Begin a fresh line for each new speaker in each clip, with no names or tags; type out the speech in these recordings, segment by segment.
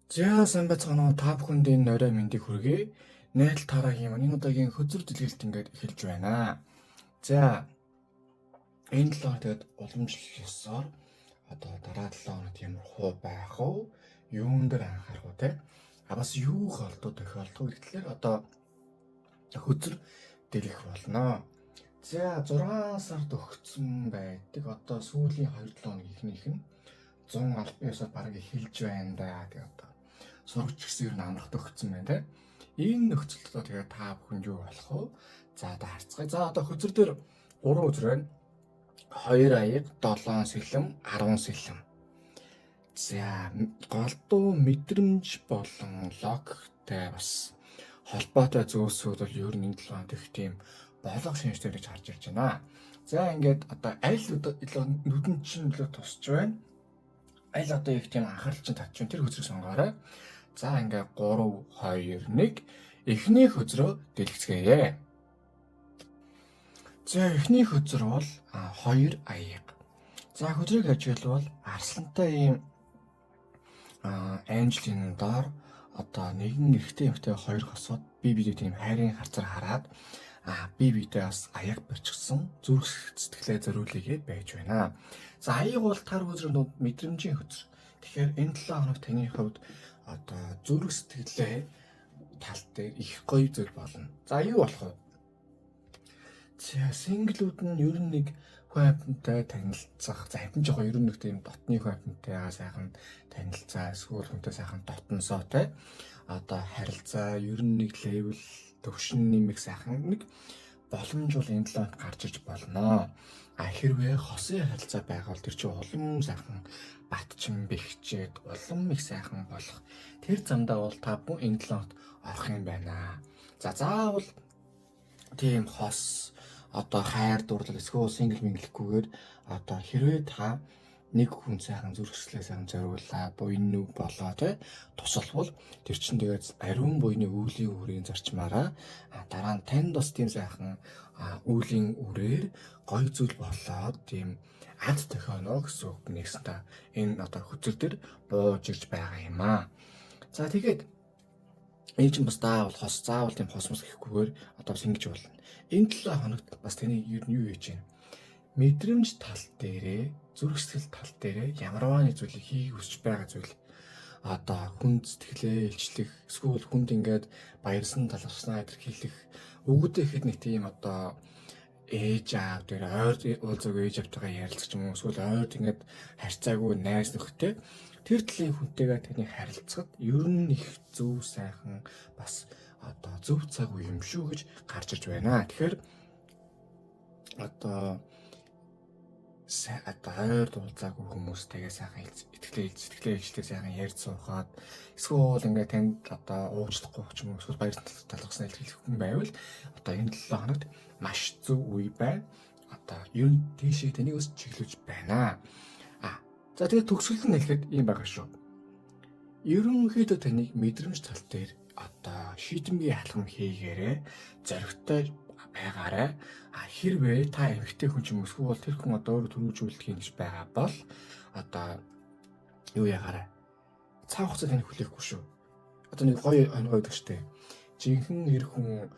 За сайн байцгаана уу та бүхэнд энэ орой мэндийг хүргэе. Найрал тараагийн маань энэ удаагийн хөзөр дэлгээлт ингээд эхэлж байна. За энэ 7 хоног тэгээд уламжлал ёсоор одоо дараа 7 хоногт ямар хуу байх вэ? Юун дээр анхаарах вэ те? Бас юу холдоо тохиолдох вэ гэхлээр одоо хөзөр дэлгэх болно. За 6 сард өгсөн байдаг. Одоо сүүлийн 2-7 хоног ихнийх нь 100 албан ёсоор бараг эхэлж байна да. Тэгээд одоо сурагч гэсэн ер нь амрахт өгсөн байна те. Энэ нөхцөлд одоо тэгээд та бүхэн юу болох вэ? За одоо харцгаая. За одоо хөзөр дээр 3 хөзөр байна. 2 аяг, 7 сэлэм, 10 сэлэм. За голдуу мэдрэмж болон логиктэй бас холбоотой зүйлсүүд бол ер нь энэ 7 хоног их тийм болго шинжтэй гэж харж ирж байна. За ингээд одоо аль нүдэн чинь нөлөө тусч байна. Аль одоо их тийм анхаарал чинь татж байна. Тэр хөзрийг сонгоорой. За ингээд 3 2 1 эхний хөзрөө дэлгэцгээе. За эхний хөзөр бол 2 аяг. За хөзрийг хажуулбал арслантай ийм анжлын доор одоо нэгэн эрэгтэй эмэгтэй хоёр хосоод бие биедээ тийм хайрын харцаар хараад бие биедээ бас аяг барьчихсан зүрх сэтгэлээ зориулъя байж байна. За аяг бол тар хөзрөнд мэдрэмжийн хөзөр. Тэгэхээр энэ 7 хоног таны хувьд одоо зүрх сэтгэлээ тал дээр их гоё зүйл болно. За юу болох вэ? За синглүүд нь ер нь нэг хүн танилцах, за хэдэн жоо ер нь нэг тийм дотны хүнтэйгээ сайхан танилцаа, эсвэл хүнтэй сайхан дотносоо те одоо харилцаа ер нь нэг левел төвшин нэмэх сайхан нэг боломж бол энэ 7 хоногт гарч иж болно. Хэрвээ хосын харилцаа байвал тэр чинь улам сайхан батчин бэхжээд улам их сайхан болох тэр замдаа бол та бүхэн энэ 7 хоногт орох юм байна. За заавал тийм хос одоо хайр дурлал эсвэл сингл минглэхгүйгээр одоо хэрвээ та нэг хүн сайхан зүрхсэлээ сайхан зориуллаа, буйн нүг болоо те тусалбал тэр чинь тэгээд ариун буйны үүлийн үрийн зарчмаараа дараа нь танд бас тийм сайхан үүлийн үрээр гоё зүйл болоод тийм ад тохионоо гэсэн үг нэгсэн та энэ одоо хөзөр төр бууж ирж байгаа юм аа. За тэгээд энэ чинь бас заавал тийм хосмос гэхгүйгээр одоо бас ингэж болно. Энэ 7 хоногт бас таны ер нь юу хийж байна? Мэдрэмж тал дээрээ, зүрх сэтгэл тал дээрээ ямарвааны зүйлийг хийх хүсэж байгаа зүйл. Одоо хүнд сэтгэлээ илчлэх, эсвэл хүнд ингээд баярсан талархснаа илэрхийлэх, өгөөдөө ихэд нэг тийм одоо ээж аав дээр ойр уулзаг ээж автайгаа ярилцах юм уу, эсвэл ойр ингээд харьцаагүй найз нөхдөд тэр талын хүнтэйгээ таны харилцахад ер нь их зөв сайхан бас одоо зөв цаг үе юм шүү гэж гарч ирж байна. Тэгэхээр одоо ойр дуулзаагүй хүмүүстэйгээ сайхан сэтгэлээ илчлээ сайхан ярьж суухад эсвэл ингээд танд одоо уучлахгүй ч юм уу эсвэл баяр талархснаа илэрхийлэх хүн байвал одоо энэ 7 хоногт маш зөв үе байна. Одоо ер нь тийшээ таныг бас чиглүүлж байна. За тэгээд төгсгөл нь хэлэхэд ийм байгаа шүү. Ерөнхийдөө таныг мэдрэмж тал дээр одоо шийдэмгий халахм хийгээрээ зоригтой байгаарай. Хэрвээ та эмэгтэй хүн ч юм уу эсвэл тэр хүн одоо өөрөө төрүүлжүүлэх гэж байгаа бол одоо юу ягаарай. Цаг хугацаа тань хүлээхгүй шүү. Одоо нэг гоё онгой гэдэг штеп. Жинхэнэ эр хүн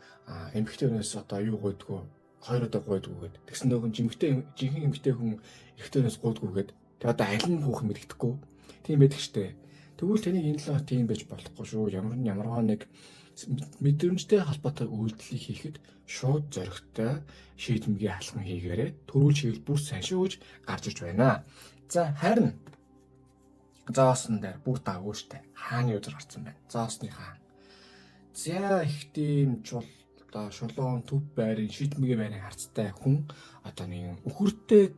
эмэгтэй хүнээс одоо юу гойдгоо хоёр удаа гойдгоо гэд. Тэгсэн нөхөн жинхэнэ эмэгтэй хүн эрэгтэй хүнээс гойдгоо гэд. Тэг одоо аль нь хүүхэн мэддэхгүй. Тийм байдаг штеп. Тэгвэл таны энэ 7 хоног тийм байж болохгүй шүү. Ямарваа нэг мэдрэмжтэй холбоотой үйлдэлийг хийхэд шууд зоригтой шийдэмгий халахын хийгээрээ төрүүлж хийвэл бүр сайн шүү гэж гарч иж байна. За харин зоосон дээр бүр дагуу штэ. Хааны үзэр гарсан байна. Зоосны хаан. За их тийм одоо шулуун төв байрын шийдэмгий байрын харцтай хүн одоо нэг үхэртэй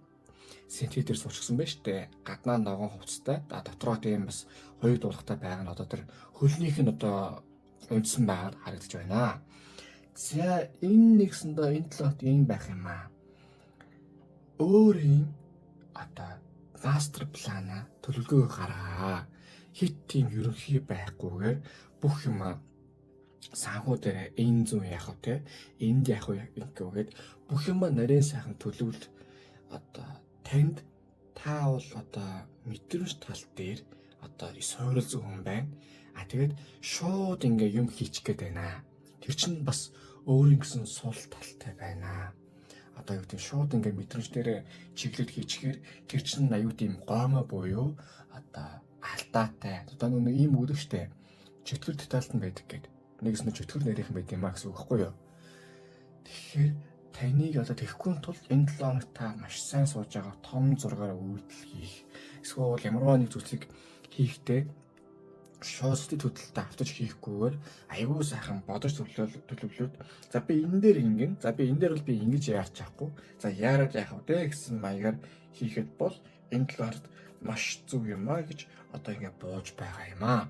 синтетээр суучсан байна штэ. Гаднаа ногоон хувцастай. Дотроо тийм бас хоёр дуулахтай байгаа нь одоо тэр хөлнийх нь одоо унтсан байгаад харагдаж байна. За энэ нэгсэндээ энэ 7 хоногт юм байх юм аа. Өөрийн одоо мастер плана төлөвлөгөө гаргаа. Хит тийм ерөнхий байхгүйгээр бүх юм санхүү дээр энэ зүүн яах вэ те энд яах вэ ингээд бүх юм нарийн сайхан төлөвл одоо танд та бол одоо мэдрэмж тал дээр одоо суурилсан хүн байна. Тэгээд шууд ингээ юм хийчих гээд байна. Тэр чинь бас өөрийн гэсэн сул талтай байна. Одоо юу гэдэг шууд ингээ мэдрэмж дээр чиглэл хийчихээр тэр чинь аюу тийм гомоо буюу одоо алдаатай. Одоо нэг ийм үг штэ. Чөтгөр детальт нь байдаг гэдэг. Нэгс нь чөтгөр нэрийнхэн байд юм аа гэсэн үг байхгүй юу? Тэгэхээр таныг одоо тэхгүй тул энэ 7 хоног та маш сайн сууж байгаа том зургаар үйлдэл хийх. Эсвэл ямарваа нэг зүйлсийг хийхдээ шууд хөдөлтөд автаж хийхгүйгээр аягүй сайхан бодож төлөвлөөд за би энэ дээр ингэн за би энэ дээр бол би ингэж яарч чадахгүй за яарад яах вэ гэсэн маягаар хийхэд бол энэ талаар маш зөв юм аа гэж одоо ингэ бууж байгаа юм аа.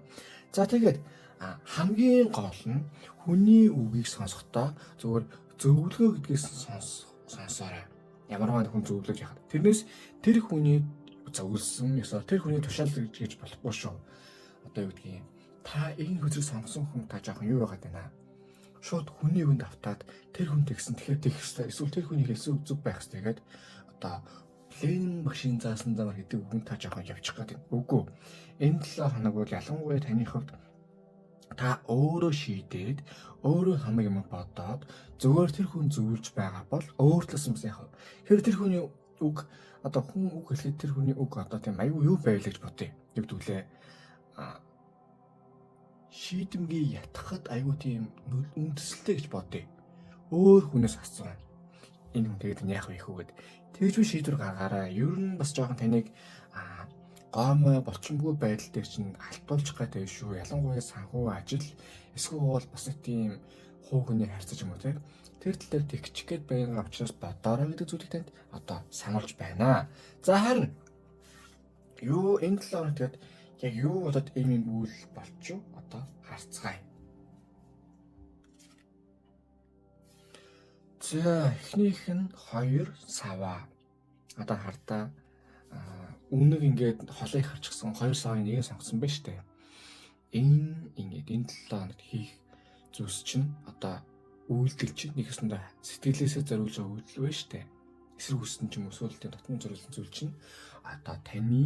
За тэгээд хамгийн гол нь хүний үгийг сонсохдоо зөвхөн зөвлөгөө гэдгээс сонсоорой. Ямарваа хүн зөвлөж яхад тэрнээс тэр хүний зөвлөсөн ёсоор тэр хүний тушаал гэж болохгүй шүү. Одоо юу гэдгийг та энэ хүзрийг сонгосон хүн та жоохон юу байгаад байна. Шууд хүний үгэнд автаад тэр хүн тэгсэн тэгэхээр тэгэх хэрэгтэй эсвэл тэр хүний хэлсэн зүг байх хэрэгтэй гэдэг одоо плейн машин заасан замаар гэдэг үгэнд та жоохон явчих гээд байна. Үгүй. Энэ 7 хоног бол ялангуяа таны хувьд та өөрөө шийдээд өөрөө хамаг юм бодоод зөвөр тэр хүн зөвлөж байгаа бол өөр талаас нь яг хэрэг тэр хүний үг одоо хүн үг хэлэхэд тэр хүний үг одоо тийм аюу юу байл гэж бодъё. Юу гэдүүлээ шийдэмгий ятгахад аюу тийм үндэслэлтэй гэж бодъё. Өөр хүнээс асууна. Энэ хүн тэгээд яах вэ хөөгээд тэгж би шийдвэр гаргаарай. Ер нь бас жоохон таныг гомой болчмгүй байдал дээр чинь алтуулчих гэдэг шүү. Ялангуяа санхүү ажил эсвэл бас нэг тийм хуу хөний харьцаж юм уу те. Тэр тал дээр тэгчих гээд байгаа учраас бодоорой гэдэг зүйлийг танд одоо сануулж байна. За харин юу энэ 7 хоног тэгээд яг юу болоод ийм үйл болчих одоо харцгаая. За эхнийх нь 2 сава. Одоо хардаа үнэг ингээд холыг харчихсан 2 савын нэгийг сонгосон байна шүү дээ. Ингээд энэ 7 хоногт хийх зүйлс чинь одоо үйлдэл чинь нэгэсэндээ сэтгэлээсээ зориулж байгаа үйлдэл байна шүү дээ. Эсрэг үсэн ч юм уу эсвэл дотны зориулсан зүйл чинь одоо таны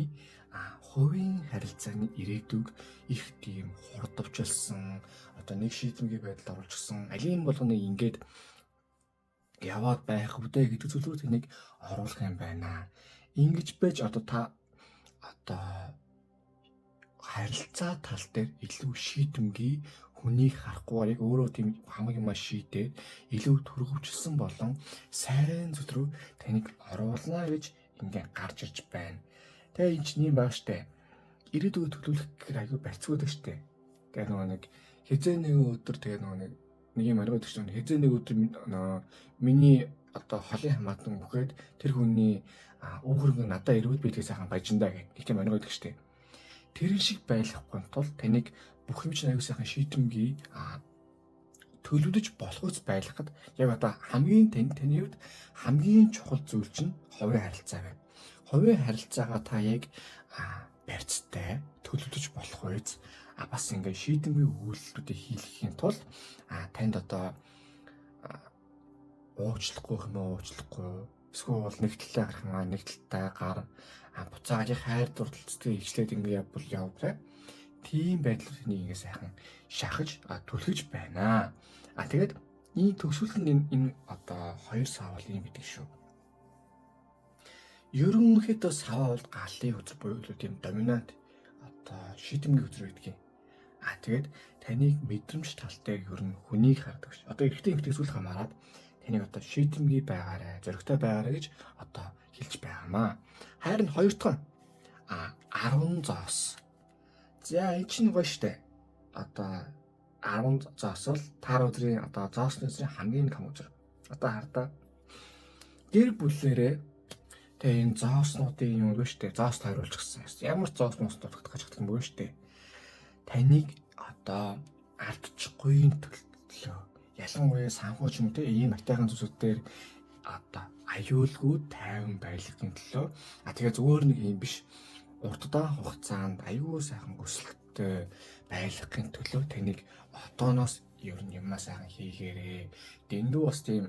хувийн харилцааны ирээдүг их тийм хурдвчилсан одоо нэг шийдэмгий байдал оруулчихсан алийн болгоныг ингээд яваад байх үдэ гэдэг зүйлүүд энийг оруулах юм байна. Ингэж байж одоо та одоо харилцаа тал дээр илүү шийдэмгий хүнийг харахгүй яг өөрөө тийм хамаг юм шийдээд илүү төрөвчлсөн болон сайн зүйл рүү таныг оруулна гэж ингээд гарч ирж байна. Тэгээ энэ чинь юм байна штэ. Ирээдүйд төлөвлөх гэхээр аягүй барьцгүйдэг штэ. Тэгээ нөгөө нэг хизээ нэг өдөр тэгээ нөгөө нэг юм аргууд гэж байна. Хизээ нэг өдөр миний одоо холын хамаатан өгөхөд тэр хүний үг хөрөнгө надад ирвэл би тэгээ сайхан бажиндаа гэх нэг тийм аргууд гэж штэ. Тэрэн шиг байлгахгүй тул таныг бүх юм чинь аягүй сайхан шийдэмгий төлөвлөж болохоос байлгахад яг одоо хамгийн таны хувьд хамгийн чухал зүйл чинь хувийн харилцаа байна. Хувийн харилцаагаа та яг барьцтай төлөвлөж болох үез бас ингээ шийдэмгий үйлдэлүүдийг хийхин тулд танд одоо уучлахгүй юм уу уучлахгүй эсвэл нэг талаа гарах нэг талтай гар буцаагаад яг хайр дурлал сэтгэл хичлээд ингээ явбал явбараа тийм байдлуудыг ингээ сайхан шахаж түлхэж байна. Тэгээд энэ төгсгөл нь энэ одоо 2 савал юм гэдэг шүү. Ерөнхийдөө сава бол галын үзэр буюу тийм доминант одоо шийдэмгий үзэр гэдэг юм. Тэгээд таныг мэдрэмж тал дээр ер нь хүнийг хардаг ш. Одоо эрэгтэй зүйлс хамаарат таныг одоо шийдэмгий байгаарай, зоригтой байгаарай гэж одоо хэлж байгаамаа. Харин 2 дахь нь 10 зоос. За энэ чинь гоё штэ. Одоо 10 зоос бол таар өдрийн одоо зоосны хамгийн том үзэр. Одоо хардаа гэр бүлээрээ тэгээ энэ зооснуудын юм уу штэ. Зоос тойруулчихсан. Ямар зоос мос дутагдах гэж юм бэ штэ. Таныг одоо алдчихгүй төлөө ялангуяа санхүү ч юм те ийм матайхан зүйлсүүд дээр одоо аюулгүй тайван байлгахын төлөө тэгээ зүгээр нэг юм биш уртдаан хугацаанд аюул сайхан өсөлттэй байлгахын төлөө таныг одооноос ер нь юмаа сайхан хийгээрээ дэндүү бас тийм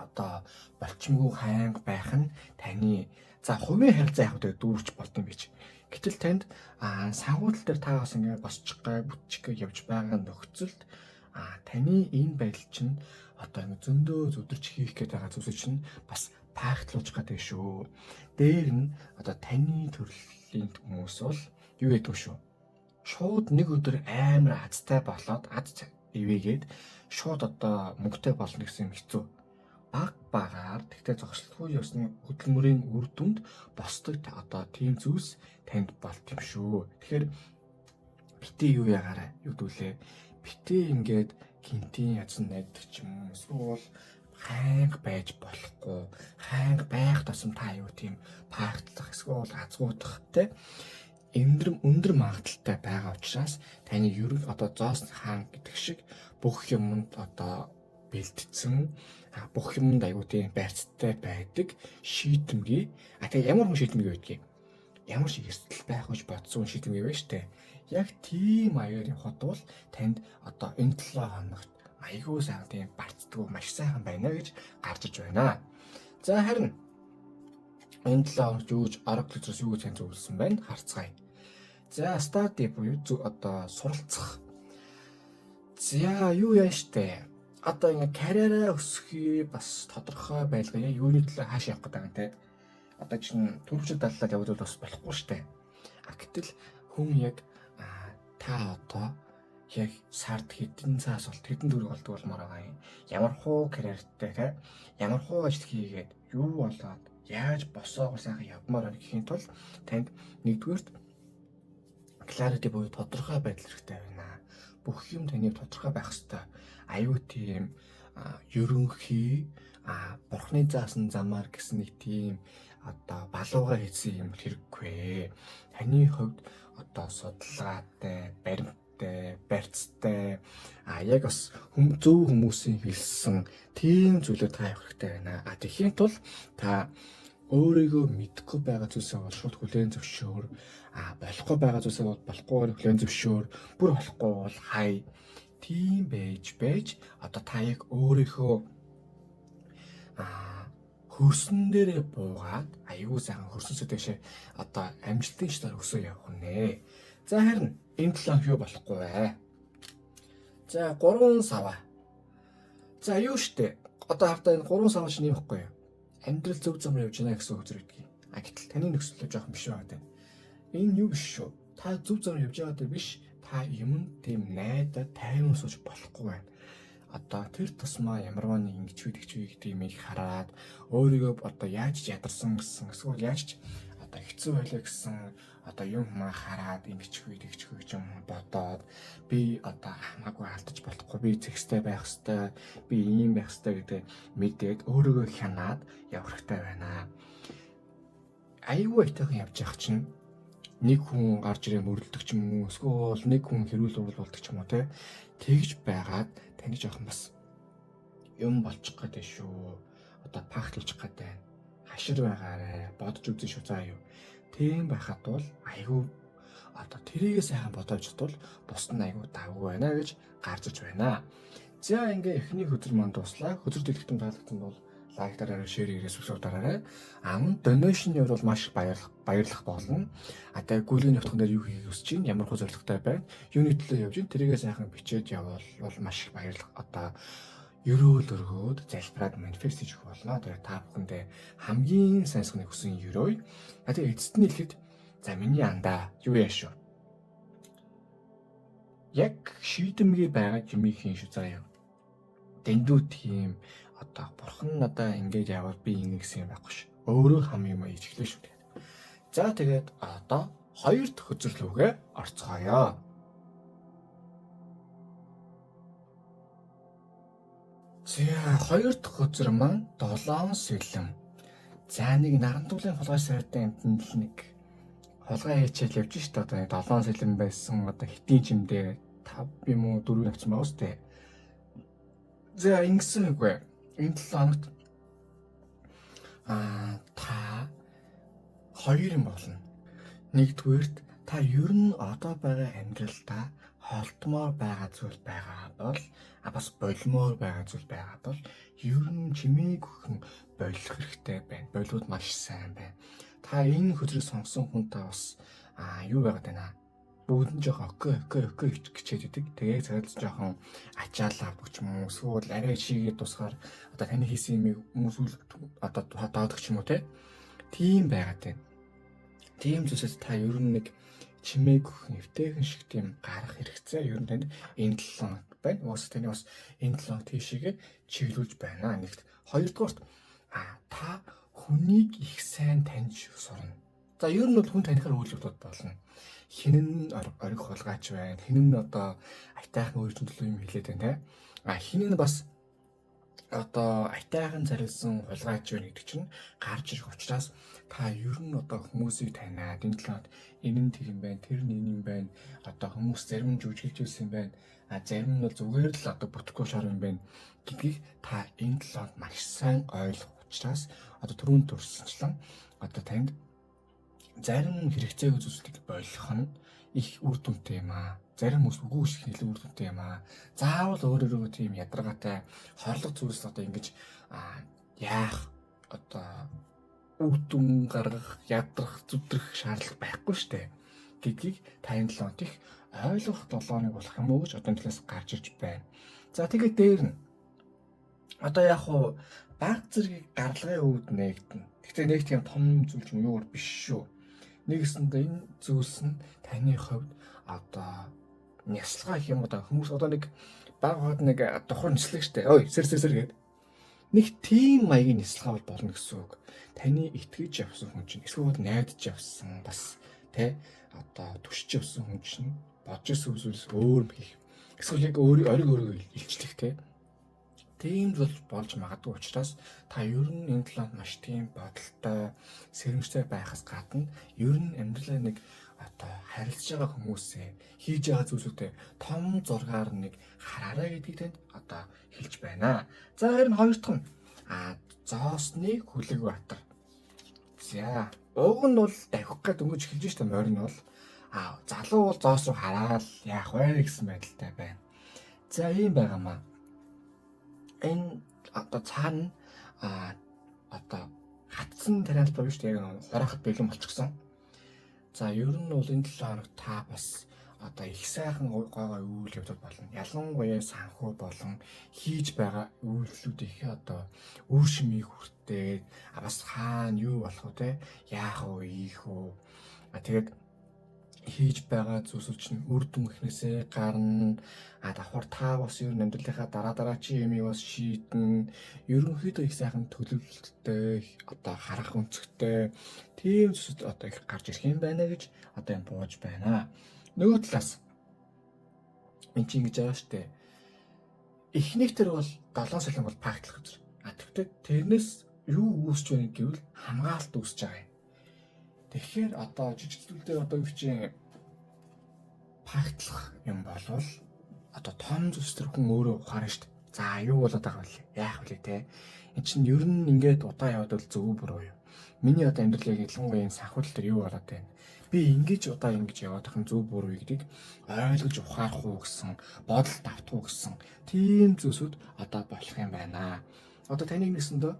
одоо болчмгүй хайнга байх нь таны хувийн харилцаа яг үүгээр дүүрч болдсон бич. Гэтэл танд санхүүтэл дээр та бас ингээд босчих гай бүтчих гай явж байгаа нөхцөлд таны энэ байдал чинь одоо ингээд зөндөө зүдэрч хийх гээд байгаа зүйлс чинь бас пагтлуулж гадаг шүү. Дээр нь одоо таны төрлийн хүмүүс бол юу гэдэг вэ шүү? Шууд нэг өдөр амар азтай болоод аз ивэгээд шууд одоо мөнгөтэй болно гэсэн юм хэцүү. Багаар тэгтээ зогсолтгүй ёсны хөдөлмөрийн үр дүнд босдог одоо тийм зүйлс танд болт юм шүү. Тэгэхээр битээ юу ягаараа юу гэдүүлээ. Битээ ингээд гинтийн язан найддаг ч юм уу эсвэл хайнга байж болохгүй. Хайнга байх тусам та юу тийм пагтлах эсвэл азгуудах те өндөр магадaltaй байгаа учраас таны ерөн одоо зоос хаан гэдэг шиг бүх юмд одоо бэлтцсэн бүх юмд аюу тийм байрцтай байдаг шийдэмгий тэгээ ямар хүн шийдэмгий байдгийг ямар шиг эрсдэл байх гэж бодсон шийдэмгий байна штэ. Яг тийм маягаар явхад бол танд одоо энэ 7 хоногт аюу сайн тийм барцдгүй маш сайхан байна гэж гарч иж байна. За харин энэ 7 хоногт юу гэж Oracle зүрс юу гэж тань зөвлөсөн байна харцгаая. За study буюу одоо суралцах. За юу яа штэ. Одоо ингээ карьераа өсгөхий бас тодорхой байлгаа юуны төлөө хааш явах гэдэг юм те. Одоо чинь төрөвчд даллаад явбал бас болохгүй штэ. Гэтэл хүн яг та одоо яг сард хэдэн цаас бол хэдэн төгрөг олдог болмоор байгаа юм. Ямар хуу карьертэй те. Ямар хуу ажил хийгээд юу болоод яаж босоогоо сайхан явмаар байна гэхийн тулд танд нэгдүгээрт clarity буюу тодорхой байдал хэрэгтэй байна. Бүх юм таны тодорхой байх ёстой. Аюу тийм ерөнхий бурхны заасан замаар гэсэн нэг тийм одоо балуугаар хийсэн юм хэрэггүй. Таны хувьд одоо судалгаатай, баримттай, барьцтай яг бас зөв хүмүүсийн хэлсэн тийм зүйлүүд та явах хэрэгтэй байна. Тэгэхийн тул та өөрийгөө мэдхгүй байгаа зүйлсээ бол шууд хүлээн зөвшөөр, болохгүй байгаа зүйлсээ бол болохгүйгээр хүлээн зөвшөөр, бүр болохгүй бол хай. Тийм байж одоо та яг өөрийнхөө хөрсөн дээрээ буугаад аюу сайхан хөрсөнсөө дэшээ одоо амжилтын шатаар өсөө явах нэ. За харин энэ 7 юу болохгүй вэ? За 3 сава. За юу штэ? Одоо хавтаа энэ 3 сава чинь юм ихгүй юу? Амьдрал зөв замаар явж байна гэсэн үг зэрэг. Гэтэл таны нөхцөл жоохон биш байгаа. Энэ юу биш шүү. Та зөв замаар явж байгаа биш. Та юм тийм найдаа тайван сууж болохгүй байна. Одоо тэр тусмаа ямарваа нэг ингэч гэдэг юм их хараад өөрийгөө одоо яаж ядарсан гэсэн эсвэл яаж одоо хэцүү байлаа гэсэн одоо юм хараад ингэч гэж юм бодоод би одоо хамаагүй алдаж болохгүй, би зэгстэй байх хэвээр, би ийм байх хэвээр гэдэг мэдээд өөрийгөө хянаад явах хэрэгтэй байна. Аюу айтайхан явж явах чинь нэг хүн гарч ирээ мөрөлдөг ч юм уу, эсвэл нэг хүн хэрүүл уруулдаг ч юм уу те тэгж байгаад таны жоохон бас юм болчих гэдэг шүү. Одоо пагтлуулчих гэдэг. Хашир байгаарэ, бодож үзэн шүү заа юу. Тийм байхад бол айгүй одоо тэрийгээ сайхан бодож чадвал бус нь айгүй давгүй байна гэж гарч иж байна. За ингээ эхний хөдөр манд дуслаа. Хөдөр дэлгэхтэн таалагдсан бол лайк дараарай, шеэр хийгээрэй, subscribe дараарай. Мөн donation-ийн хувьд бол маш баярлах болно. Тэгээ гүйлгийн нутган дээр юу хийх хүсэж чинь, ямар хөө зорилготой байна, юуны төлөө явж чинь тэрийгээ сайхан бичээд явбал бол маш баярлах одоо ерөөл өргөөд залбираад манифест хийж өгөх болно. Тэгээ та бүхэндээ хамгийн сайнсганы хүсэн ерөөй. Тэгээ эцэст нь хэлэхэд за миний андаа юу яа шүү. Яг шийдэмгий байгаа юмыг хийн шүү заа юу. Дэндүү тийм одоо бурхан надаа ингэж яваад би ингэ гэсэн юм байхгүй ш. Өөрөө хам юм ээж эхлэв шүү. За тэгээд одоо хоёр дахь хөзөрлөвгөө орцгоё. За хоёр дахь хөзөр маань 7 сэлэм. За нэг нарантуулын хулгай сайртай амтнд л нэг хулгай хийчихэл явж штэ одоо 7 сэлэм байсан одоо хитийн чимдээ 5 юм уу 4 авсан байгаа сте. За ингэсэн үгүй. Энэ 7 хоногт та хоёр юм болно. Нэгдүгээрт та ер нь одоо байгаа амьдралдаа холдмоор байгаа зүйл байгаа бол бас болмоор байгаа зүйл байгаа бол ер нь чимээг өхөн болох хэрэгтэй байна. Болиуд маш сайн байна. Та энэ хөдрийг сонгосон хүн та бас юу байгаад байна? Бүгд нь жоохон окей хичээд идэг. Тэгээ цаадс жоохон ачаалаа авч юм уу? Эсвэл арай шигээд тусгаар одоо таны хийсэн юмыг хүмүүс одоо доодог ч юм уу те? Тийм байгаад байна. Тийм зүйлсээс та ер нь нэг чимээг өхөн эвтэйхэн шиг тийм гарах хэрэгцээ ер нь танд энэ 7 хоног байна. Уус таны бас энэ 7 хоног тийшээгээ чиглүүлж байна. Нэгт хоёрдугаарт та хүнийг их сайн таньж сурна. За ер нь бол хүн танихаар үйлдэлүүд болно. Хинэн ориг хулгайч байна. Хинэн одоо айтайхан өөрчлөлт төлөв юм хэлээд байна те. Хинэн бас одоо айтайхан зарилсан хулгайч байна гэдэг чинь гарч ирэх учраас та ер нь одоо хүмүүсийг танаад энэ талаад энэ нь тэр юм байна, тэр нь энэ юм байна. Одоо хүмүүс зарим нь жүжиглж үзсэн юм байна. Зарим нь бол зүгээр л одоо бүтэхгүй шар юм байна гэдгийг та энэ талаад маш сайн ойлгох учраас одоо түрүүнд төрсөнчлэн одоо танд зарим хэрэгцээг үзүүлэлтийг болгох нь их үр дүнтэй юм аа. Зарим хүмүүс үгүй шиг хэлээ үр дүнтэй юм аа. Заавал өөрөөрөө тийм ядаргаатай хорлог зүйлс одоо ингэж яах одоо үр дүн гаргах, ядрах, зүдрэх шаардлага байхгүй штэ гэдгийг та энэ 7 хоног их ойлгох 7 хоног болох юм уу гэж одоо энэ талаас гарч ирж байна. За тэгээд дээр нь одоо яг хуу баг зэргийг гаргалгын өвд нээгдэн. Гэхдээ нэг тийм том зүйл юм юу биш шүү. Нэгэсэндээ энэ зүйлс нь таны хувьд одоо няслага гэх юм одоо хүмүүс одоо нэг баг хоод нэг давхар нислэг штэ. Ой сэр гээд нэг тийм маягийн няслага болно гэсэн үг. Таны итгэж явсан хүн чинь эсвэл найдаж явсан бас тэ одоо түшиж явсан хүн чинь бодож ирсэн зүйлс өөр юм хийх. Эсвэл яг өөрийгөө илчлэх тэ. Тийм зүйл болж магадгүй учраас та ер нь энэ талаар маш тийм бодолтой, сэрэмжтэй байхаас гадна ер нь амьдралаа нэг одоо харилцаж байгаа хүмүүсээ хийж байгаа зүйлсүүдээ том зургаар нэг хараарай гэдгийг танд одоо хэлж байна. За харин хоёр дахь нь зоосны хүлэг батар. За уг нь бол давхих гээд өнгөж хэлж штэ морин бол залуу бол зоос руу хараад яах вэ гэсэн байдалтай байна. За ийм байгаамаа. Энэ одоо цаана одоо хатсан тариалт байна шүү дээ. Яг хороход бэлэн болчихсон. За ер нь бол энэ 7 хоног та бас одоо их сайхан гойгой үйл явдал болно. Ялангуяа санхүү болон хийж байгаа үйлдэлүүдийнхээ одоо үр шимийг хүртээд бас хаана юу болох вэ те? Яах вэ, ийх вэ? Тэгээд хийж байгаа зүйлсүүд чинь үр дүн ихнээсээ гарна. Давхар та бас ер нь амьдралынхаа дараачийн юмыг бас шийдэн. Ерөнхийдөө их сайхан төлөвлөлттэй, одоо харах өнцгтэй тийм зүйлсүүд одоо их гарч ирэх юм байна гэж одоо юм бууж байна. Нөгөө талаас энэ чинь ингэж байгаа штэ. Эхнийх төр бол 7 сарын бол практик үзэр. Тэгвэл тэрнээс юу үүсч байна гэвэл хамгаалалт үүсэж байгаа юм. Тэгэхээр одоо жижигдүүлдээ одоо хичээн пагтлах юм болвол одоо том зүйлс төр хүн өөрөө ухаарна шүү дээ. За юу болоод байгаа вэ? Яах вэ те? Энд чинь ер нь ингээд удаа яваад бол зөв буруу юу? Миний одоо амьдралыг ялангуяа санхүүл төр юу болоод байна? Би ингэж удаа ингэж яваад байх нь зөв буруу гэдгийг ойлгож ухаарах уу гэсэн, бодолд автах уу гэсэн тийм зүйлсүүд одоо болох юм байна. Одоо таны нэгсэндөө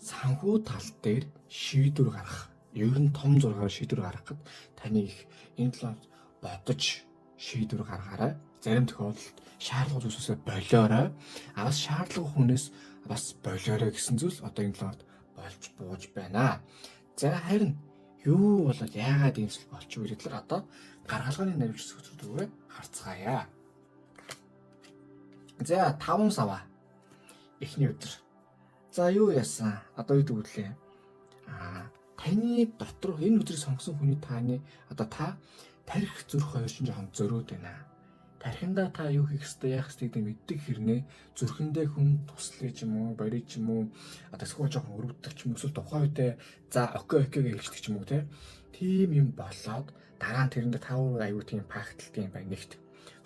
санхүү тал дээр шийдвэр гаргах, ер нь том зургаар шийдвэр гаргахад таны их энэ талаар бодож шийдвэр гаргаарай. Зарим тохиолдолд шаардлага зүйлсээ болоорой. Бас шаардлага хүнээс бас болоорой гэсэн зүйл одоо энэ талаар болж бууж байна. За харин юу болоод яагаад ийм зүйл болчих вэ гэхээр одоо гаргалгааны наривч зөвхөн харцгаая. За 5 сава эхний өдөр. За юу яасан? Одоо юу гэвэл таны дотор энэ өдрийг сонгосон хүний таны одоо та тарих зүрх хоёр чинь жоохон зөрөөд байна. Тархиндаа та юу хийх ёстой, яах ёстойг мэддэг хэрнээ зүрхэндээ хүн туслаж юм уу, бориж юм уу, одоо эсвэл жоохон өрөвддөг ч юм уу, эсвэл тухайн үедээ за окей гэлждэг ч юм уу тийм юм болоод дараа нь тэрэндээ тавар аюу тийм практик юм байна нэгт.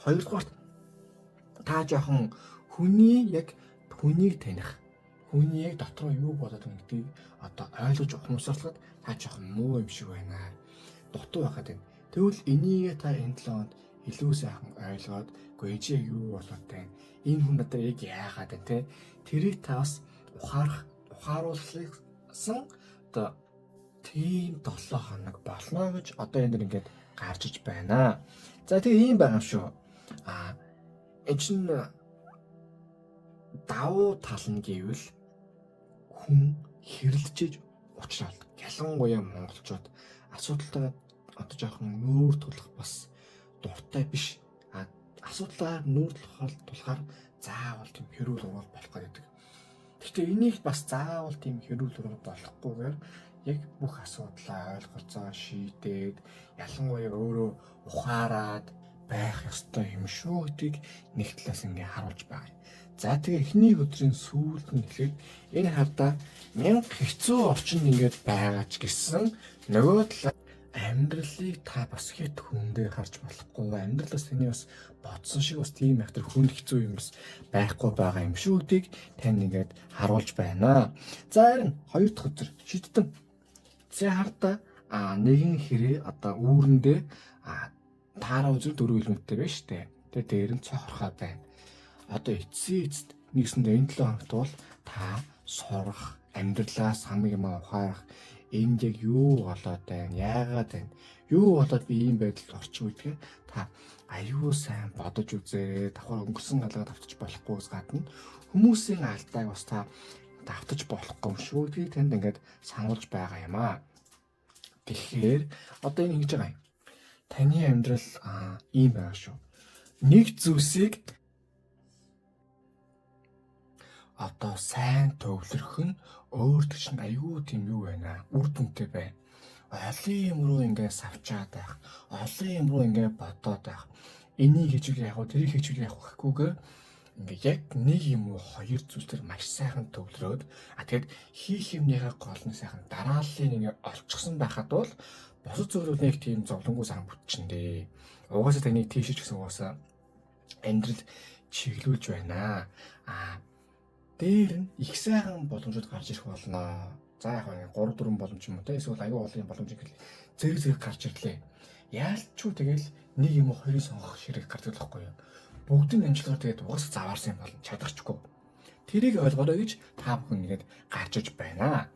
Хоёрдугаар та жоохон хүнийг таних, хүний яг дотор юу болоод байгаа гэдгийг одоо ойлгож ухамсарлахад та жоохон муу юм шиг байна. Дутуу байхад байна. Тэгвэл энийг та энэ 7 хонд илүү сайхан ойлгоод гүйжээ юу болоод байна. Энэ хүн надад яг яагаад байна те. Тэрийг та бас ухааруулсан одоо тийм 7 хоног болно гэж одоо энэ ингээд гарч иж байна. За тэгээ ийм байгаа юм шүү. Энэ чинь давуу тал нь гэвэл хүн хэрэлдэж уучлаад ялангуяа монголчууд асуудалтай одоо жоохон нүүр тулах бас дуртай биш. Асуудлаар нүүр тулахаар заавал тийм хэрүүл урал болох гэдэг. Гэхдээ энийг бас заавал тийм хэрүүл урал болохгүйгээр яг бүх асуудлаа ойлголцоо шийдээд ялангуяа өөрөө ухаарад байх ёстой юм шүү гэдгийг нэг талаас ингээ харуулж байгаа. За тэгээ эхний өдрийн сүүлд нь хэлээд энэ хардаа мянга хэцүү орчинд ингээд байгаа ч гэсэн нөгөө талаа амьдралыг та бас хэд хүндээ харж болохгүй. Амьдралаас таны бас бодсон шиг бас тийм их тэр хүнд хэцүү юм бас байхгүй байгаа юм шүү гэдгийг тань ингээд харуулж байна. За харин хоёр дахь өдөр шийдтэн. За хардаа нэгэн хэрэг одоо үүрэндээ таараа үзэл 4 элементтэй байна шүү дээ. Тэгээ дээр нь цохорхоо байна. Одоо эцсийн эцэд нэгсэндээ энэ 7 хоногт бол та сурах, амьдралаас хамгийн юм ухаарах, энд яг юу болоод байна, яагаад байна, юу болоод би ийм байдалд орчих үедээ та аюул сайн бодож үзээрэй. Давхар өнгөрсөн галгаа давтаж болохгүйс гадна хүмүүсийн алдааг бас та давтаж болохгүй юм шүү. гэдгийг танд ингээд сануулж байгаа юм аа. Тэгэхээр одоо энэ ингэж байгаа юм. Таны амьдрал ийм байгаа шүү. Нэг зүйлсийг одоо сайн төвлөрөх нь өөртөө чинь аюу тийм юу байна. Үр дүнтэй байна. Олон юм руу ингээд савчаад байх. Олон юм руу ингээд бодоод байх. Энийг хийж яг уу тэрийг хийж яг гэхгүйгээр ингээд яг нэг юм уу хоёр зүйлээр маш сайхан төвлөрөөд тэгэд хийх юмныхаа гол нь сайхан дарааллыг ингээд олчихсан байхад бол босод зүйлүүд нэг тийм зовлонгуй сан бүтчихэндээ. Угаасаа таныг тийшэж гэсэн угаасаа амьдрал чиглүүлж байна. Дээр нь их сайхан боломжууд гарч ирэх болно. За яг нэг 3 4 боломж юм уу те эсвэл аюу олон боломж зэрэг гарч ирлээ. Яалчгүй тэгэл нэг юм уу хоёрыг сонгох ширэг гардаг байхгүй юу? Бүгдийн амжилтаар тэгээд угаас заваарсан юм болно чадахчгүй. Тэрийг ойлгоорой гэж та бүхэн нэгэд гарч иж байна.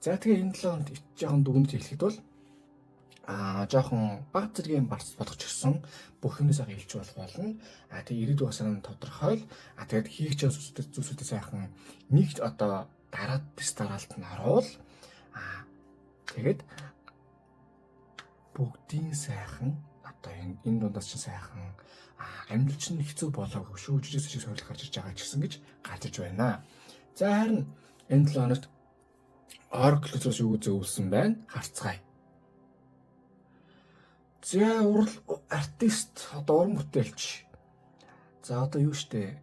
За тэгээ энэ 7 хононд жоохон дүгнэж хэлэхэд бол жоохон баг зэргийн барц болгоч гисэн бүх юмнаас илж болох болно. Тэгээ ирээдүйн усаа тодорхойл. Тэгээд хийх ч зүйлсүүдээ сайхан нэг одоо дараад дараалт нь оруул. Тэгээд бүгдийн сайхан одоо энэ дундаас ч сайхан амьдрал чинь хэцүү болоогүй шүү. Жижиг шиг сорилт гарч иж байгаа ч гэсэн гэж гарч иж байна. За харин энэ 7 хоногт Oracle-ос юу зөвлөсөн байна? Харцгаая. За урал артист одоо уран бүтээлч. За одоо юу штэ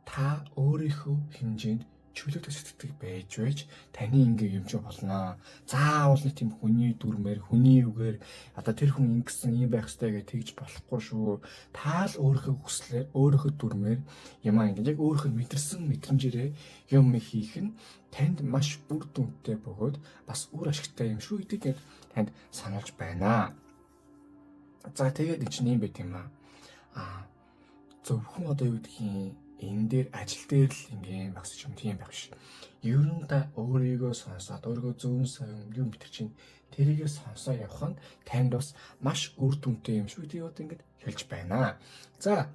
та өөрийнхөө хэмжээнд чөлөөтэй сэтгэдэг байж таны ингээ юм чи болно. Заавал нэг тийм хүний дүрмээр хүний үгээр одоо тэр хүн ингэсэн юм байх ёстой гэж тэгж болохгүй шүү. Та л өөрийнхөө хүслээр өөрийнхөө дүрмээр юм ингээ яг өөрийнхөө мэдэрсэн мэдрэмжээрээ юм хийх нь танд маш үр дүнтэй бөгөөд бас үр ашигтай юм шүү гэдгийг танд сануулж байна. За тэгээд энэ чинь юм байт юм зөвхөн одоо юу гэдгийг энэ дээр ажил дээр л ингээм багс юм тийм байх ш. Ер нь та өөрийгөө сонсоод өөрийгөө зүүн совин юм битэр чинь тэрийгээ сонсоо явах нь танд бас маш үр дүнтэй юм шүү гэдгийг одоо ингэж хэлж байна. За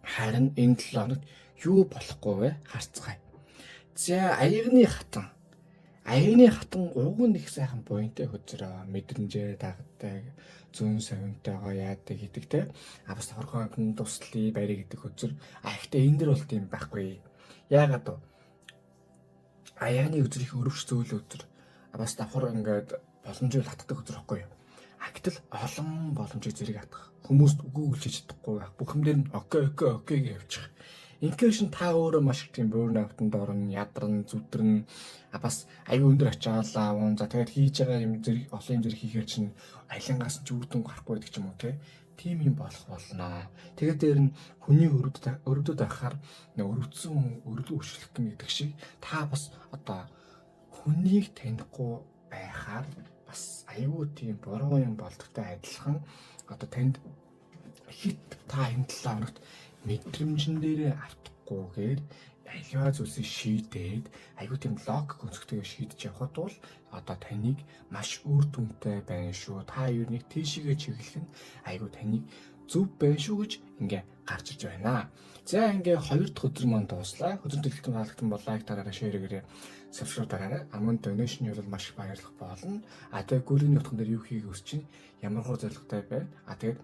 харин энэ 7 хоногт юу болохгүй вэ? Харцгаая. За аягны хатан. Аягны хатан уг нь их сайхан буянтай хөзрөө мэдрэмжээр дагдаг зүүн совинтойгоо яадаг гэдэг те. Бас хорхоон туслалын байрыг гэдэг хөзөр. Гэхдээ энэ дэр бол тийм байхгүй. Яагаад вэ? Аягны хөзөр их өрөвч зөөл өдөр. Бас давхар ингээд боломжтой татдаг хөзөр байхгүй юу? Гэтэл олон боломжийг зэрэг хатах. Хүмүүст үгүй үлчиж чадахгүй байх. Бүх юм дээр нь окей гэж явчих. Инхээр шин та өөрөө маш их тийм бөөрн автанд орно, ядарна, зүдрэн бас аюу өндөр ачаалаа уун. За тэгээд хийж байгаа юм зэрэг олон юм зэрэг хийхээр чинь алингаас ч үр дүн гарахгүй гэдэг ч юм уу те. Тим юм болох болно. Тэгээд дээр нь хүний өрөвдөд байхаар өрөвдсөн өрөвдөө өчлөлтөн гэдэг шиг та бас одоо хүнийг танихгүй байхаар бас аюу тийм буруу юм болдогтой адилхан одоо танд хит та энэ 7 хоногт мэдрэмжэн дээрээ автахгүйгээр аливаа зүйлсийг шийдээд айгүй тийм логик өнцгтэйгээр шийдэж явхад бол одоо таныг маш үр дүнтэй байна шүү. Та юуныг тийшээгээ чиглэх нь айгүй таныг зөв байна шүү гэж ингээ гарч ирж байна. За ингээ 2 дахь өдөр маань дууслаа. Өдөр дэлгэтэн таалагдсан бол лайк дараарай, шеэргээрэй, сабскрайб дараарай. Амун донешны бол маш их баярлах болно. Тэгээ гүрийн утган дээр юу хийх өсч чинь ямар хөө зорилготой байна. Тэгээд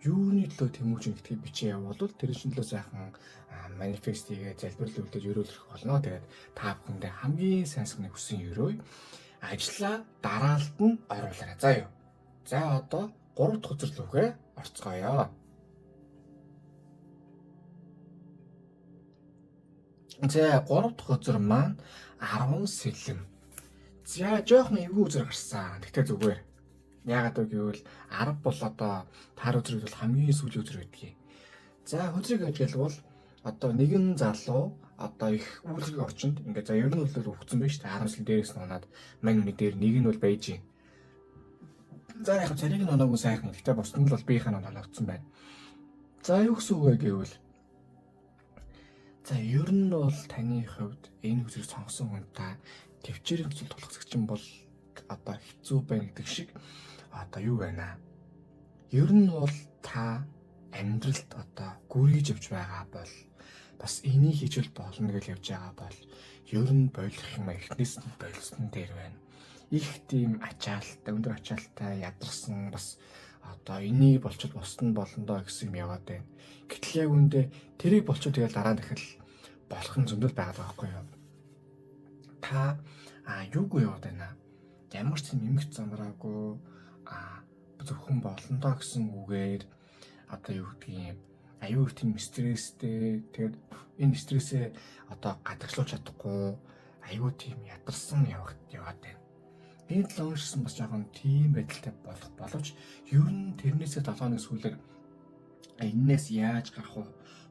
юуны төлөө тэмүүжин гэдгийг бичээ явуул тэр чинь төлөө сайхан манифест хийгээ залбирлал үлдээж өрөөлөх болно. Тэгээд та бүхэндээ хамгийн сайн санагны хүсэн өрөөй ажлаа дараалт нь оруулаарай. За юу. За одоо 3 дахь өдөр рүүгээ орцгоё. За 3 дахь өдөр маань 10 сэлэм. За жоохон эвгүй үзэр гарсан. Тэгтээ зүгээр. Яагаад вэ гэвэл 10 бол одоо таар өдрүүд бол хамгийн сүүлийн өдөр байдгийг. За хөзрийг ажиглал бол одоо нэгэн залуу одоо их үйлрэг орчинд ингээ за ер нь бол өгцөн байж та 10 сэл дээрээс нь унаад мань дээр нэг нь бол Бээжин. За яг царийг нь оноогүй сайхан. Тэгтээ бусдын бол биеийн оноо авцсан байна. За юу гэсэн үг вэ гэвэл за ер нь бол таны хувьд энэ хүсрийг сонгосон хүн та төвчээрийн хүсэл тулгцэгчин бол одоо хэцүү байна гэдэг шиг одоо юу байна. Ер нь бол та амьдралд одоо гүрийж явж байгаа бол бас энийг хийж болно гэж явж байгаа бол ер нь болох юм эхнээс нь болсон дээр байна. Их тийм ачаалттай, өндөр ачаалттай ядарсан бас одоо энийг болчиход босдон болондоо гэсэн юм яваад байна. Гэтэл яг үндэ тэрийг болчиход тэгэл дараа нь дахил болох нь зөндөл байгаад байгаа байхгүй юу? Та юугүй яваад байна? Ямар ч юм эмгэж замраагүй зөвхөн болондоо гэсэн үгээр одоо юу гэдгийг аюу их тийм стресстэй тэгээд энэ стрессээ одоо гадагшлуулж чадахгүй аюу тийм ядарсан яваад байна. Энэ 7 хоногшсан бас жоохон тийм байдалтай болох боловч ер нь тэрнээсээ 7 хоног сүүлээр энээс яаж гарах вэ?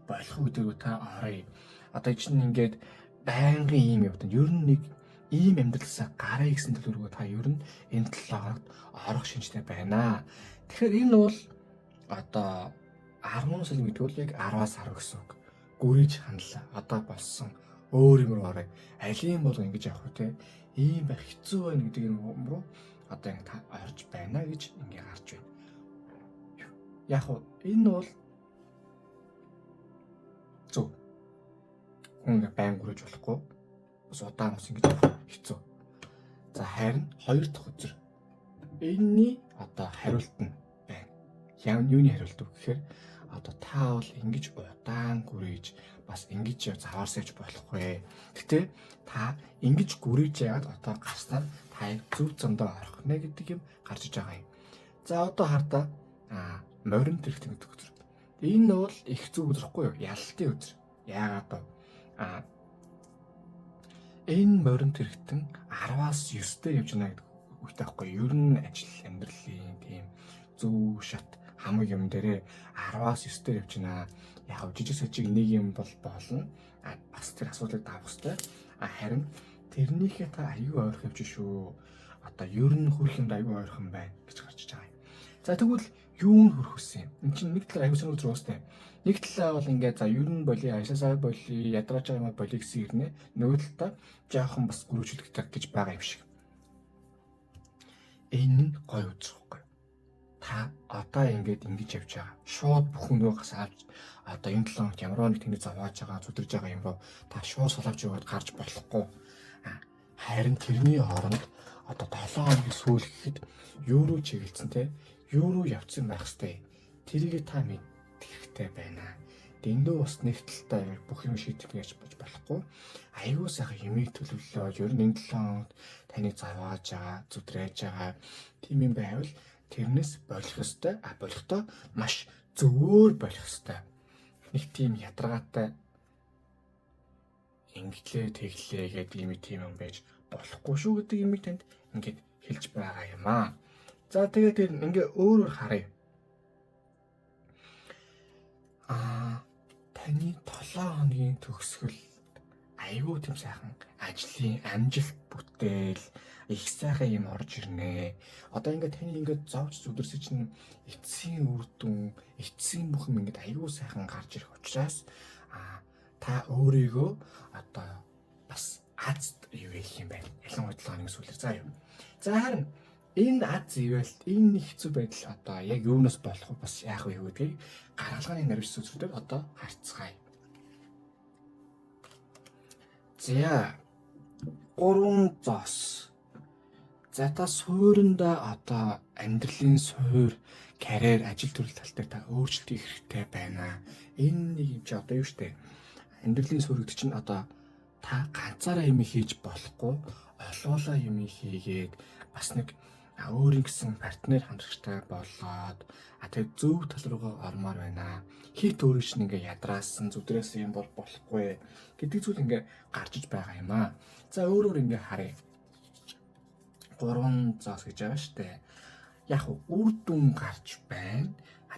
Болох үедээ та орё. Одоо чинь ингээд байнгын ийм явдаг. Ер нь нэг ийм амьдралсаа гараа гэсэн төлөвлөгөө та ер нь энэ 7 хоногт орох шинжтэй байна. Тэгэхээр энэ бол одоо 10 сая гэдэг бол яг 10-аас 10 гэсэн үг. Гүрийж хандлаа. Одоо болсон өөр юм руу орё. Алийн бол ингэж явах үү те. Ийм байх хэцүү байна гэдэг юм руу одоо ингэ та орж байна гэж ингэ гарч байна. Яг уу энэ бол зөв. Хүн байн гүрэж болохгүй. Бас удаан ус ингэж хэцүү. За харин 2 дахь өдөр энэний одоо хариулт нь байна. Юуны хариулт вэ гэхээр одоо та бол ингэж удаан гүрэж бас ингэж заваарсаж болохгүй. Гэтэ та ингэж гүрэж яагаад одоо гарснаар та зөв замдаа орох нэ гэдэг юм гарч иж байгаа юм. За одоо хардаа морин тэрэгт гэдэг өдөр. Энэ бол их зөв өдрөхгүй юу? Ялалтын өдөр. Яагаад вэ? Энэ морин тэрэгтэн 10-аас 9-тэй явж байна гэдэг үгтэй байхгүй. Ер нь ажил амьдралын тийм зөв шат хамаг юм дээрээ 10-аас 9-тэй явж байна. Яг жижиг сажиг нэг юм бол болно. Бас тэр асуудлыг давах хэрэгтэй. Харин тэрнийхээ та аюу ойрох явж шүү. Одоо ер нь хүрх юмд аюу ойрхон байна гэж гарч иж байгаа юм. За тэгвэл юу нь хүрх үсэн юм? Энд чинь нэг талаар аюу сонир өдөр уустай. Нэг талаа бол ингээд за ер нь боли ажлаа боли ядарч байгаа юм боли гэсэн ирнэ. Нөгөө талаа жоохон бас гөрөөжлөгтэй гэж байгаа юм шиг. Энэ нь гой үзрэхгүй. Та одоо ингэж явж байгаа. Шууд бүхэн нөгөөс авч одоо энэ 7 хоногт ямар нэг тэний завааж байгаа, зүдэрж байгаа юм руу та шууд салавж яваад гарч болохгүй. Харин тэрний хооронд одоо 7 хоногийн сүүл гэхэд юу руу чиглэлцэн те юу руу явцсан байх хэвээр тэрийг та мэдхэрэгтэй байна. Дэндүү бас нэг талтай бүх юм шийдэх гэж болохгүй. Аюу сайхан юмыг төлөвлөлөө. Ер нь энэ 7 хоногт таны завааж байгаа, зүдрээж байгаа тийм юм байвал тэрнээс болох ёстой. Болохдоо маш зөвөр болох ёстой. Нэг тийм ядаргаатай инглээ тэглээ гэдэг тийм юм байж болохгүй шүү гэдэг юмыг танд ингээд хэлж байгаа юм аа. За тэгээд ингээ өөрөөр харъя. Таны 7 хоногийн төгсгөл айгүй тийм сайхан ажлын амжилт бүтээл их сайхан юм орж ирнэ. Одоо ингээд таны ингээд зовж зүдэрсэж чинь эцсийн үр дүн, эцсийн бүх юм ингээд айгүй сайхан гарч ирэх учраас та өөрийгөө одоо бас аз юу гэх юм байна. Ялангуяа 7 хоногийн сүүлээр заа юу. За харин энэ аз ивэлт, энэ хэцүү байдал одоо яг юунаас болох вэ? Бас яах вэ гэдгийг гаргалгааны нарийн сүнслэлээр одоо харцгаая. За 3 зоос. За та суурьнда одоо амьдралын суур, карьер, ажил төрөл тал дээр та өөрчлөлт хийх хэрэгтэй байна. Энэ нэг юм чи одоо юу штэ. Амьдралын суур гэдэг чинь одоо та ганцаараа юм хийж болохгүй, олоолаа юм хийгээд бас нэг өөрийн гэсэн партнер хамтрагчтай болоод тэгээд зөв тал руугаа ормоор байна. Хит өөрөө чинь ингээ ядраасан зүдрээс юм бол болохгүй гэдэг зүйл ингээ гарч иж байгаа юм аа. За өөрөөр ингээ харъя. 3 зоос гэж байгаа штэ. Яг үр дүн гарч байна.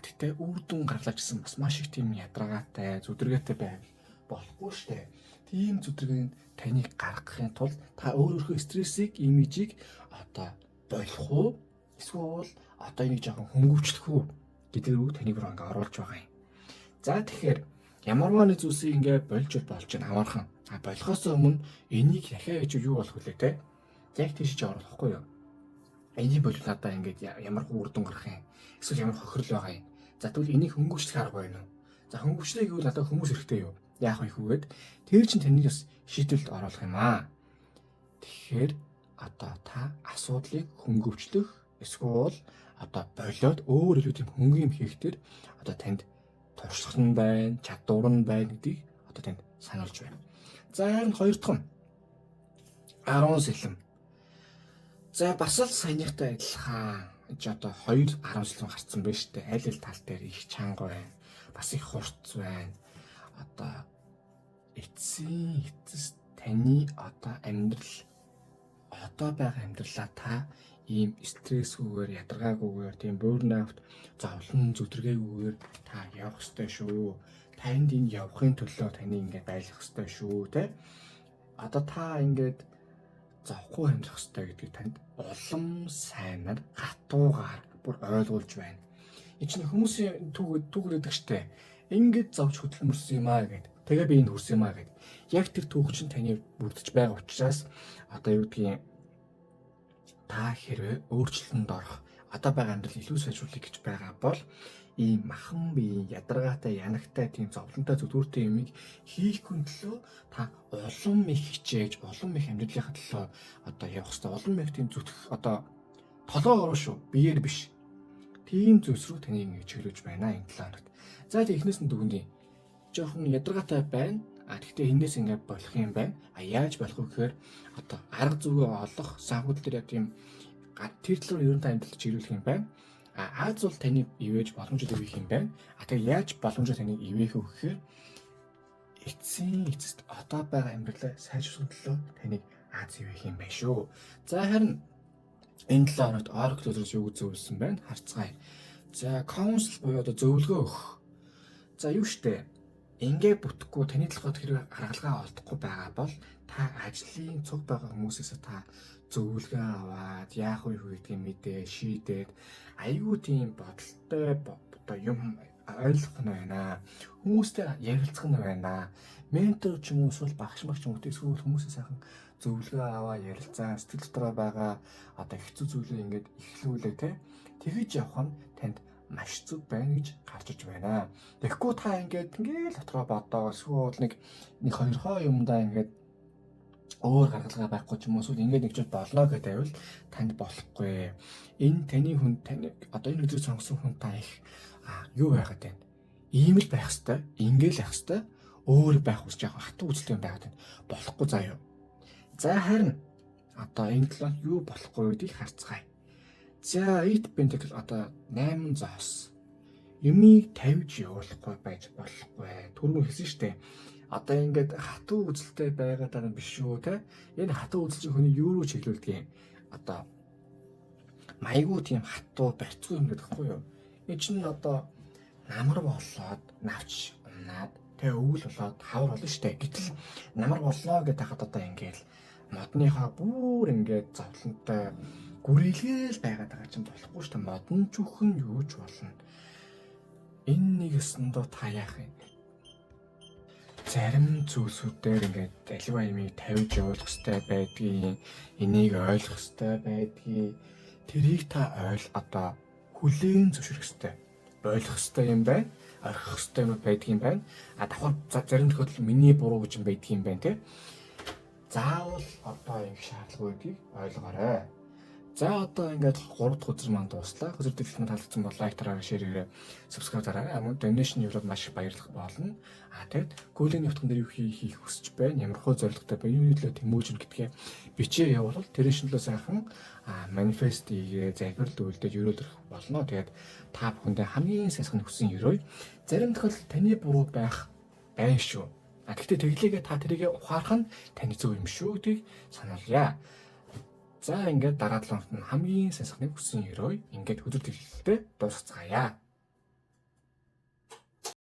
Тэгтээ үр дүн гарлаа гэсэн бас маш их тийм ядаргаатай, зүдэргээтэй байв болохгүй штэ. Тийм зүдэргээнд таныг гаргахын тулд та өөрийнхөө стрессийг, имижийг одоо болох уу? Эсвэл одоо энийг жоохон хөнгөвчлөх үү гэдэг рүү таныг руу ингээ оруулж байгаа юм. За тэгэхээр ямарваа нэг зүйлсийг ингээ болж байна амархан. Болохоос өмнө энийг дахиад хийж юу болох вэ те? Яг тийш ч оруулахгүй юу? Энийг бол надаа ингээд ямар үр дүн гарах юм? Эсвэл ямар хохирол байгаа юм? За тэгвэл энийг хөнгөвчлөх арга байна уу? За хөнгөвчлэх гэвэл надаа хүмүүс хэрэгтэй юу? Яах вэ хүүгээд? Тэр чинь таны бас шийдвэрт оруулах юм аа. Тэгэхээр одоо та асуудлыг хөнгөвчлөх эсвэл одоо болоод өөр илүү тийм хөнгөн юм хийх төр одоо танд туршлага нь байна, чадвар нь байна гэдгийг одоо танд сануулж байна. За харин хоёр дахь нь 10 сэлэм. За бас л саяныхтай адилхан одоо 2 10 сэлэм гарцсан байна шүү дээ. Аль тал дээр их чанга байна. Бас их хурц байна. Одоо эцсийн эцэс таны одоо амьдрал одоо байгаа амьдралаа та ийм стрессгүйгээр, ядаргаагүйгээр, тийм бурнаут, зовлон зүдэргээгүйгээр та явах ёстой шүү. Танд энэ явахын төлөө таны ингээд байлгах ёстой шүү, тэ? Одоо та ингээд зовхгүй амьдрах ёстой гэдгийг танд улам сайнаар, хатуугаар бүр ойлгуулж байна. Энэ чинь хүмүүсийн түүх гэдэг штэ. Ингээд зовж хөдөлмөрсөн юм аа гэд. Тэгээ би энд хүрсэн юм аа гэд. Яг тэр түүх чинь таны бүрдэж байгаа учраас одоо юу гэдгийг та хэрвээ өөрчлөлтөнд орох, одоо байгаа амьдрал илүү сайжруулах гэж байгаа бол ийм махан биеийн ядаргаатай, янагтай, тийм зовлонтой зүдгүүртэй юмыг хийхгүй төлөө та улам их хичээж, улам их амьдралынхаа төлөө одоо явах хэрэгтэй. Улам их тийм зүтгэх одоо толгой ороо шүү, биеэр биш. Тийм зүйлс рүү таныг ингэ чиглүүлж байна энэ 7 хоногт. За тэг эхнээс нь дүгнэе. Жохон ядаргаатай байна. Гэхдээ энэс ингэ болох юм байна. Яаж болох вэ гэхээр одоо арга зүгээ олох, санхүүл дээр яг тийм тэр төлөөр ерөн та амьдрал чиглүүлэх юм байна. Аз бол таныг ивэж боломжтой хийх юм байна. Тэгээ яаж боломжтой таныг ивэх вэ гэхээр эцсийн эцэст одоо байгаа амьдралаа сайжруулах төлөө таныг аз ивэх юм байна шүү. За харин энэ 7 хоногт Oracle-өөс юу зөвлөсөн байна? Харцгаая. За counsel буюу одоо зөвлөгөө өгөх. За юу штэ? Ингээ бүтэхгүй таны толгойд хэрэг гаргалгаа олдохгүй байгаа бол та ажлын цуг байгаа хүмүүсээс та зөвлөгөө аваад яах вэ гэдгийг мэдээ шийдээд айгүй тийм бодолтой одоо юм ойлгох нь байна. Хүмүүстэй ярилцах нь байна. Ментор ч юм уу эсвэл багш ч юм уу эсвэл хүмүүсээс сайхан зөвлөгөө аваа ярилцаа сэтгэл дотроо байгаа одоо хэцүү зүйлээ ингээд эхлүүлээ те. Тэгэж явах нь танд маш зүг байна гэж гарч иж байна. Тэгэхгүй та ингээд дотроо бодоо эсвэл нэг хоёр юмдаа ингээд өөр гаргалгаа байхгүй ч юм уу эсвэл ингээд нэг ч болно гэдэг байвал танд болохгүй. Энэ таны хүн таны одоо энэ үзэг сонгосон хүн та их юу байгаад байна. Ийм л байх хэвээр, ингээл байх хэвээр, өөр байх ус яг хатуу үзэлтэй байгаад байна. Болохгүй заа юу. За харин одоо энэ талаар юу болохгүй гэдгийг харцгаая. За 8 Pentacle одоо 8 зоос. Юмыг тавьж явуулахгүй байж болохгүй. Түрүүн хэлсэн шүү дээ. Одоо ингээд хатуу үзэлтэй байгаа даа биш шүү те. Энэ хатуу үзэл чинь хүний юу руу чиглүүлдэг юм? Одоо майгуу тийм хатуу барьцгүй юм гэдэг хэвгүй юу? Энэ чинь одоо намар болоод навч унаад Тэгээ өвөл болоод хавар болно штэ. Гэтэл намар боллоо гэдэг хахад одоо ингээл модныхаа бүр ингээд зовлонтой гүрэлгээл байгаад байгаа чинь болохгүй штэ. Модон чүхэн юу ч болно. Энэ нэг өсөндөө та яах юм? Зарим зүйлсүүдээр ингээд аливаа юмыг тавьж явуулах хэрэгтэй байдгийг, энийг ойлгох хэрэгтэй байдгийг, тэрийг та одоо хүлээн зөвшөөрөх хэрэгтэй. Ойлгох хэрэгтэй юм байна. Орхих хэрэгтэй юм байдгийн байна. Давхар зарим тохиолдолд миний буруу гэж юм байдгийн байна те. Заавал одоо ингэ шаардлагагүй гэдгийг ойлгоорой. За одоо ингээд 3 дахь үзэр маань дуслаа. Үзэр дэлгэхэд таалагдсан бол лайк дараарай, шеэр хийрэй, subscribe дараарай. Donation явуулаад маш их баярлах болно. Тэгэд гүйлэний утган дээр юу хийх хүсэж байна, ямар хөө зорилготой байна, юу төлөө тэмүүлж гэдгээ бичээ явуул. Тэр шинжлэх сайхан манифест хийгээ залбирал үйлдэж өрөөлөх болно. Тэгээд та бүхэндээ хамгийн сайхан хүсэн өрөөй. Зарим тохиолдолд таны буруу байх байна шүү. Гэхдээ тэглээгээ та тэрийг ухаарах нь таны зөв юм шүү гэдгийг сануулъя. За ингээд дараа 7 хоногт хамгийн сайн сайхныг хүсэн өрөөй ингээд өдөр тэглэлтэй дуусгацгаая.